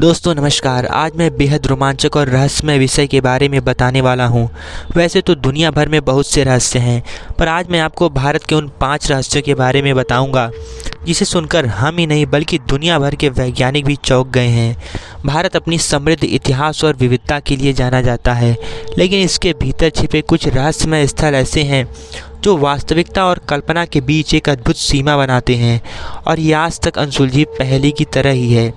दोस्तों नमस्कार। आज मैं बेहद रोमांचक और रहस्यमय विषय के बारे में बताने वाला हूं। वैसे तो दुनिया भर में बहुत से रहस्य हैं, पर आज मैं आपको भारत के उन 5 रहस्यों के बारे में बताऊंगा जिसे सुनकर हम ही नहीं बल्कि दुनिया भर के वैज्ञानिक भी चौंक गए हैं। भारत अपनी समृद्ध इतिहास और विविधता के लिए जाना जाता है, लेकिन इसके भीतर छिपे कुछ रहस्यमय स्थल ऐसे हैं जो वास्तविकता और कल्पना के बीच एक अद्भुत सीमा बनाते हैं, और ये आज तक अनसुलझी पहेली की तरह ही है।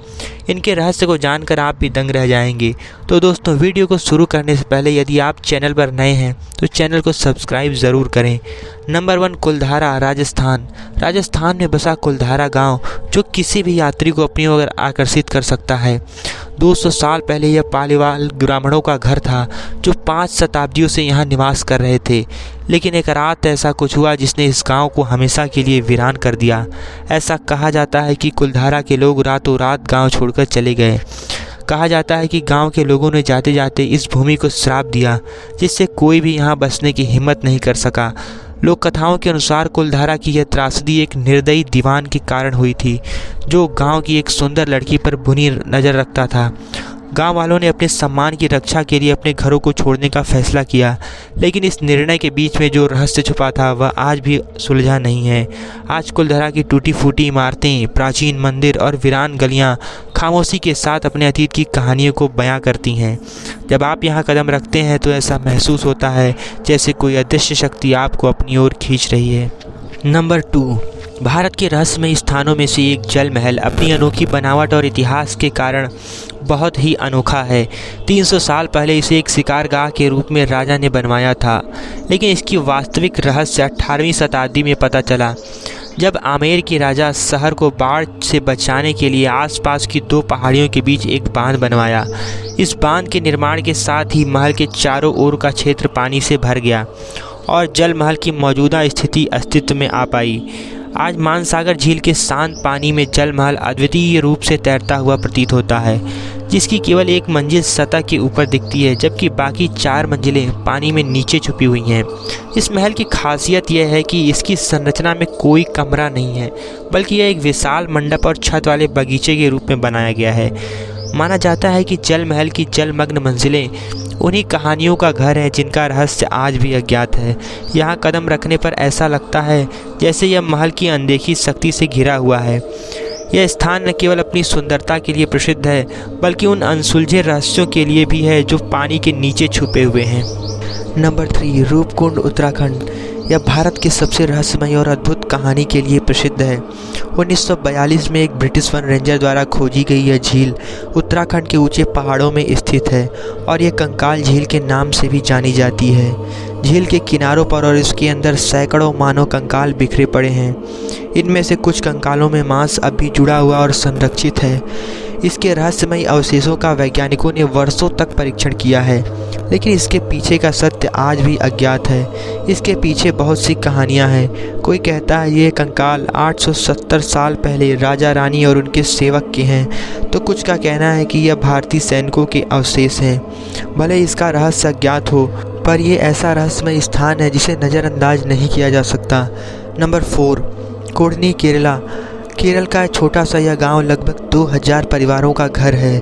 इनके रहस्य को जानकर आप भी दंग रह जाएंगे। तो दोस्तों, वीडियो को शुरू करने से पहले यदि आप चैनल पर नए हैं तो चैनल को सब्सक्राइब ज़रूर करें। नंबर 1, कुलधारा, राजस्थान। राजस्थान में बसा कुलधारा गांव जो किसी भी यात्री को अपनी ओर आकर्षित कर सकता है। 200 साल पहले यह पालीवाल ब्राह्मणों का घर था जो 5 शताब्दियों से यहाँ निवास कर रहे थे, लेकिन एक रात ऐसा कुछ हुआ जिसने इस गांव को हमेशा के लिए वीरान कर दिया। ऐसा कहा जाता है कि कुलधारा के लोग रातों रात गांव छोड़कर चले गए। कहा जाता है कि गांव के लोगों ने जाते जाते इस भूमि को श्राप दिया, जिससे कोई भी यहाँ बसने की हिम्मत नहीं कर सका। लोक कथाओं के अनुसार कुलधारा की यह त्रासदी एक निर्दयी दीवान के कारण हुई थी, जो गांव की एक सुंदर लड़की पर बुरी नज़र रखता था। गांव वालों ने अपने सम्मान की रक्षा के लिए अपने घरों को छोड़ने का फैसला किया, लेकिन इस निर्णय के बीच में जो रहस्य छुपा था वह आज भी सुलझा नहीं है। आज कुलधारा की टूटी फूटी इमारतें, प्राचीन मंदिर और वीरान गलियां खामोशी के साथ अपने अतीत की कहानियों को बयां करती हैं। जब आप यहां कदम रखते हैं तो ऐसा महसूस होता है जैसे कोई अदृश्य शक्ति आपको अपनी ओर खींच रही है। नंबर 2, भारत के रहस्यमय स्थानों में से एक जल महल अपनी अनोखी बनावट और इतिहास के कारण बहुत ही अनोखा है। 300 साल पहले इसे एक शिकारगाह के रूप में राजा ने बनवाया था, लेकिन इसकी वास्तविक रहस्य 18वीं शताब्दी में पता चला, जब आमेर के राजा शहर को बाढ़ से बचाने के लिए आसपास की 2 पहाड़ियों के बीच एक बांध बनवाया। इस बांध के निर्माण के साथ ही महल के चारों ओर का क्षेत्र पानी से भर गया और जल महल की मौजूदा स्थिति अस्तित्व में आ पाई। आज मानसागर झील के शांत पानी में जल महल अद्वितीय रूप से तैरता हुआ प्रतीत होता है, जिसकी केवल एक मंजिल सतह के ऊपर दिखती है, जबकि बाकी 4 मंजिलें पानी में नीचे छुपी हुई हैं। इस महल की खासियत यह है कि इसकी संरचना में कोई कमरा नहीं है, बल्कि यह एक विशाल मंडप और छत वाले बगीचे के रूप में बनाया गया है। माना जाता है कि जल महल की जलमग्न मंजिलें उन्हीं कहानियों का घर है जिनका रहस्य आज भी अज्ञात है। यहाँ कदम रखने पर ऐसा लगता है जैसे यह महल की अनदेखी शक्ति से घिरा हुआ है। यह स्थान न केवल अपनी सुंदरता के लिए प्रसिद्ध है, बल्कि उन अनसुलझे रहस्यों के लिए भी है जो पानी के नीचे छुपे हुए हैं। नंबर 3, रूपकुंड, उत्तराखंड। यह भारत के सबसे रहस्यमय और अद्भुत कहानी के लिए प्रसिद्ध है। 1942 में एक ब्रिटिश वन रेंजर द्वारा खोजी गई यह झील उत्तराखंड के ऊंचे पहाड़ों में स्थित है और यह कंकाल झील के नाम से भी जानी जाती है। झील के किनारों पर और इसके अंदर सैकड़ों मानव कंकाल बिखरे पड़े हैं। इनमें से कुछ कंकालों में मांस अब भी जुड़ा हुआ और संरक्षित है। इसके रहस्यमय अवशेषों का वैज्ञानिकों ने वर्षों तक परीक्षण किया है, लेकिन इसके पीछे का सत्य आज भी अज्ञात है। इसके पीछे बहुत सी कहानियां हैं। कोई कहता है ये कंकाल 870 साल पहले राजा रानी और उनके सेवक के हैं, तो कुछ का कहना है कि यह भारतीय सैनिकों के अवशेष हैं। भले इसका रहस्य अज्ञात हो, पर यह ऐसा रहस्यमय स्थान है जिसे नज़रअंदाज नहीं किया जा सकता। नंबर 4, कोडनी, केरला। केरल का छोटा सा यह गांव लगभग 2000 परिवारों का घर है,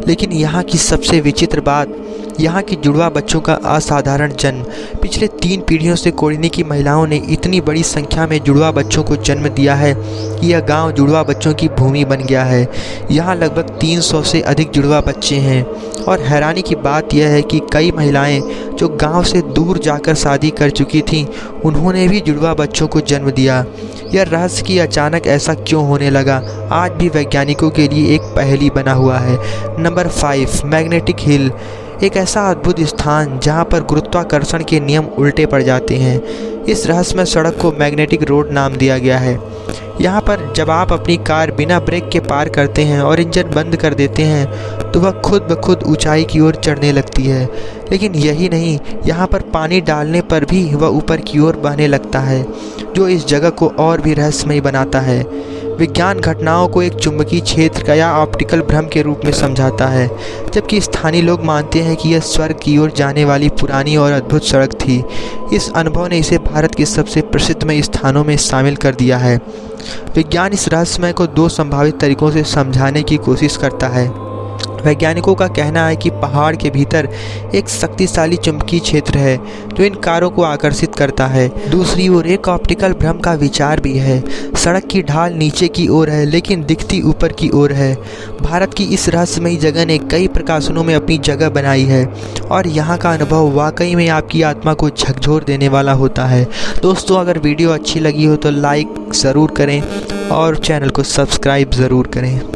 लेकिन यहाँ की सबसे विचित्र बात यहाँ की जुड़वा बच्चों का असाधारण जन्म। पिछले 3 पीढ़ियों से कोडनी की महिलाओं ने इतनी बड़ी संख्या में जुड़वा बच्चों को जन्म दिया है कि यह गांव जुड़वा बच्चों की भूमि बन गया है। यहाँ लगभग 300 से अधिक जुड़वा बच्चे हैं, और हैरानी की बात यह है कि कई महिलाएं जो गांव से दूर जाकर शादी कर चुकी थीं, उन्होंने भी जुड़वा बच्चों को जन्म दिया। यह रहस्य कि अचानक ऐसा क्यों होने लगा, आज भी वैज्ञानिकों के लिए एक पहेली बना हुआ है। Number 5, magnetic hill. एक ऐसा अद्भुत स्थान जहां पर गुरुत्वाकर्षण के नियम उल्टे पड़ जाते हैं। इस रहस्यमय सड़क को मैग्नेटिक रोड नाम दिया गया है। यहाँ पर जब आप अपनी कार बिना ब्रेक के पार करते हैं और इंजन बंद कर देते हैं तो वह खुद ब खुद ऊंचाई की ओर चढ़ने लगती है। लेकिन यही नहीं, यहाँ पर पानी डालने पर भी वह ऊपर की ओर बहने लगता है, जो इस जगह को और भी रहस्यमय बनाता है। विज्ञान घटनाओं को एक चुंबकीय क्षेत्र या ऑप्टिकल भ्रम के रूप में समझाता है, जबकि स्थानीय लोग मानते हैं कि यह स्वर्ग की ओर जाने वाली पुरानी और अद्भुत सड़क थी। इस अनुभव ने इसे भारत के सबसे प्रसिद्धमय स्थानों में शामिल कर दिया है। विज्ञान इस रहस्यमय को 2 संभावित तरीकों से समझाने की कोशिश करता है। वैज्ञानिकों का कहना है कि पहाड़ के भीतर एक शक्तिशाली चुंबकीय क्षेत्र है जो इन कारों को आकर्षित करता है। दूसरी ओर एक ऑप्टिकल भ्रम का विचार भी है। सड़क की ढाल नीचे की ओर है लेकिन दिखती ऊपर की ओर है। भारत की इस रहस्यमयी जगह ने कई प्रकाशनों में अपनी जगह बनाई है और यहाँ का अनुभव वाकई में आपकी आत्मा को झकझोर देने वाला होता है। दोस्तों, अगर वीडियो अच्छी लगी हो तो लाइक ज़रूर करें और चैनल को सब्सक्राइब ज़रूर करें।